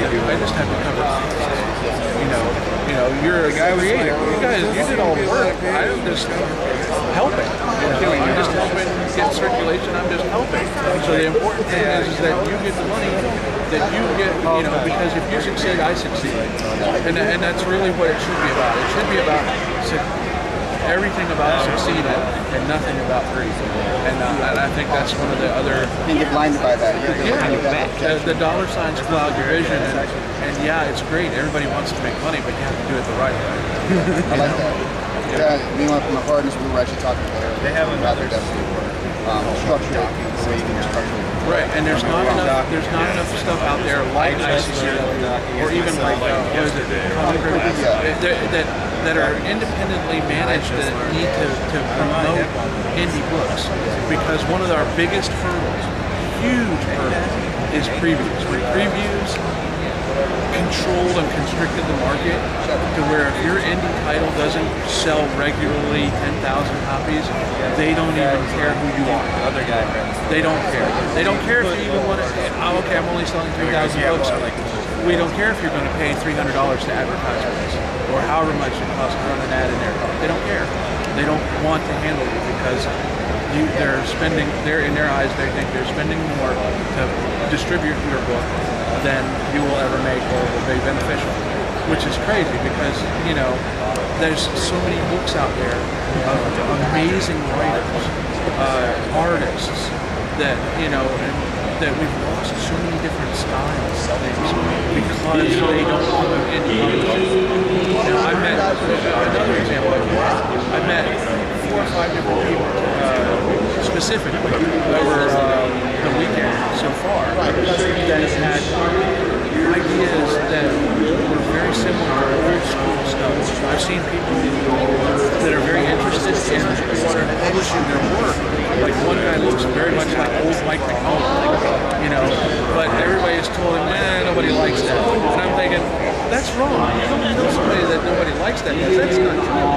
I just have to cover costs. You're a guy creative. You did all the work. I'm just helping. I'm just helping get circulation. I'm just helping. So the important thing is that you get the money, that you get, because if you succeed, I succeed. And that's really what it should be about. It should be about everything about succeeding and nothing about greed. And I think that's one of the other... You get blinded by that. The dollar signs cloud your vision. And yeah, it's great. Everybody wants to make money, but you have to do it the right way. I like that. Yeah, me and one of my partners, we were actually talking about it. They have another structure, the way you can structure. Right, and there's not enough stuff out there like ICCW or even like that are independently managed that need to promote indie books, because one of our biggest hurdles, huge hurdle, is previews. When previews controlled and constricted the market to where if your indie title doesn't sell regularly 10,000 copies, they don't even care who you are. Other guy friends. They don't care. They don't care if you even want to, okay, I'm only selling 3,000 books. We don't care if you're going to pay $300 to advertise with us, or however much it costs to run an ad in their car. They don't care. They don't want to handle you because they're spending, in their eyes, they think they're spending more to distribute your book than you will ever make or will be beneficial, which is crazy because, there's so many books out there of amazing writers, artists that, that we've lost so many different styles because they don't come with indie publishers. I met, another example, I met 4 or 5 different people specifically over the weekend so far that have had ideas that were very similar to old school stuff. I've seen people that are very interested in publishing their work. Like one guy looks very much like old Mike McMullen, but everybody is told him, nobody likes that. And I'm thinking, that's wrong. You don't tell somebody that nobody likes that because that's not true.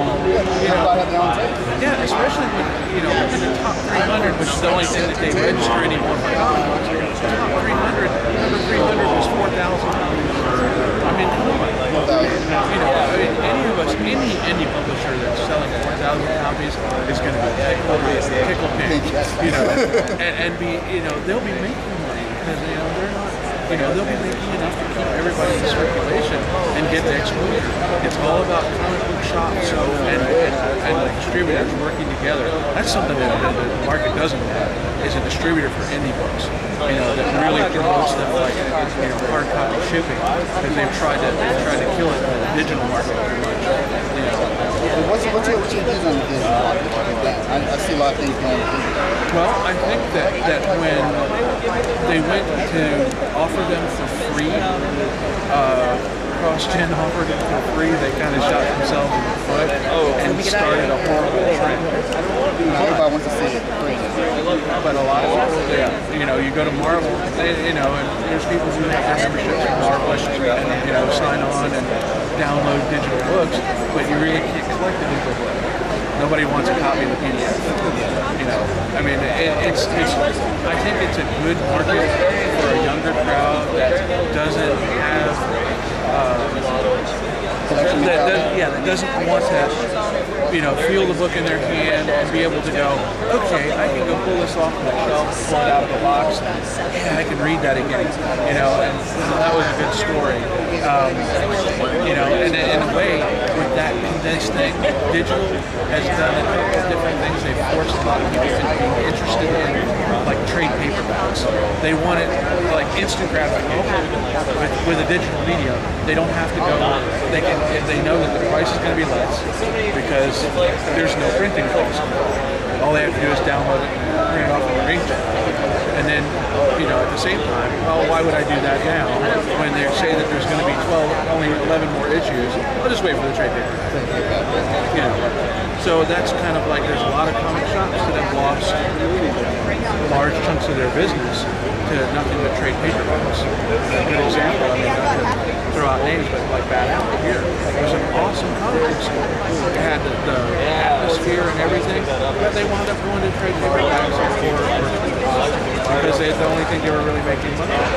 Yeah, especially when, in the top 300, which is the only thing that they register anymore for comic books. The top 300, number 300 was 4,000 copies. I mean, come on. Any of us, any indie publisher that's selling 4,000 copies is going to be tickle pink, and be, they'll be making money because, they're not. They'll be making enough to keep everybody in circulation and get the exposure. It's all about comic book shops and distributors working together. That's something that the market doesn't have, is a distributor for indie books. That really promotes them like hard copy shipping, because they've tried to kill it in the digital market pretty much. What's your views on the digital market? I see a lot of things going on. Well, I think that when they went to offer them for free, CrossGen offered it for free, they kind of shot themselves in the foot and started a horrible trend. Everybody wants to see it free. But a lot of people, you go to Marvel, and there's people who have their memberships from Marvel and, sign on and download digital books, but you really can't collect a digital book. Nobody wants a copy of the PDF. I mean, I think it's a good market for a younger crowd that doesn't have, that doesn't want to, feel the book in their hand and be able to go, okay, I can go pull this off the shelf, pull it out of the box, and I can read that again, and that was a good story. And in a way, with that condensed thing, digital has done a couple of different things. They've forced a lot of people into being interested in, like, trade paperbacks. They want it, like, instant gratification. With a digital medium, they don't have to go, they know that the price is going to be less because there's no printing cost. All they have to do is download it and print it off of their inkjet. And then, at the same time, why would I do that now when they say that there's going to be only 11 more issues? I'll just wait for the trade paperback. So that's kind of like, there's a lot of comic shops that have lost large chunks of their business to nothing but trade paperbacks. A good example, not to throw out names, but like Bad Apple here. There's an awesome comic book store. It had the atmosphere and everything, but they wound up going to trade paperbacks because they're the only thing they were really making money on.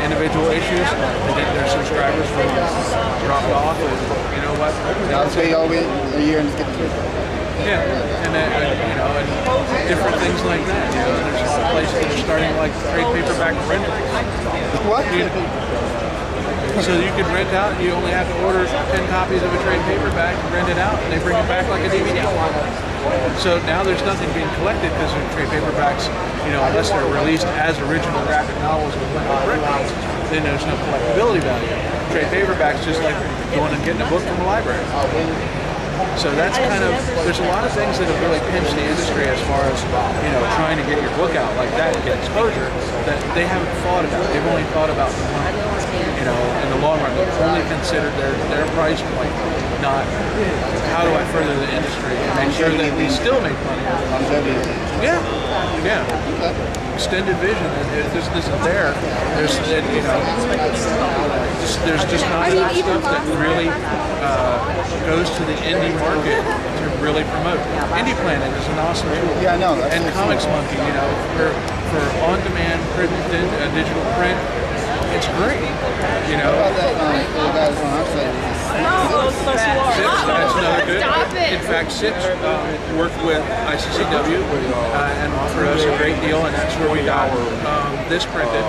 individual issues, and then their subscribers will drop off, and you know what? I'll pay all in a year and just get the Yeah, and then, you know, and different things like that. You know, there's some places that are starting like trade paperback rentals. What? So you can rent out. You only have to order 10 copies of a trade paperback, rent it out, and they bring it back like a DVD. So now there's nothing being collected because of trade paperbacks. You know, unless they're released as original graphic novels with print, then there's no collectability value. Trade paperbacks just like going and getting a book from a library. So that's kind of, there's a lot of things that have really pinched the industry as far as, you know, trying to get your book out like that and get exposure that they haven't thought about. They've only thought about the money, you know, in the long run. They've only considered their price point, not how do I further the industry and make sure that we still make money. Yeah, yeah. Extended vision, this isn't there. There's, you know, there's just not enough stuff that really goes to the indie market to really promote. Indie Planet is an awesome tool. Yeah, I know. And Comics Monkey, you know, for on-demand print, digital print, it's great. You know. That's another good. In fact, Sitch worked with ICCW and offered us a great deal, and that's where we got this printed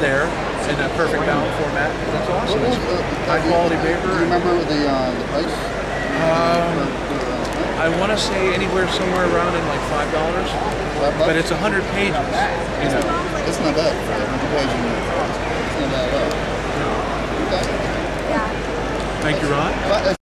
there in a perfect bound format. That's awesome. It's high quality paper. Do you remember the price? I want to say anywhere somewhere around in like $5, but it's 100 pages. You know, it's not bad for 100 pages. It's not bad at all. Okay. Thank you, Ron.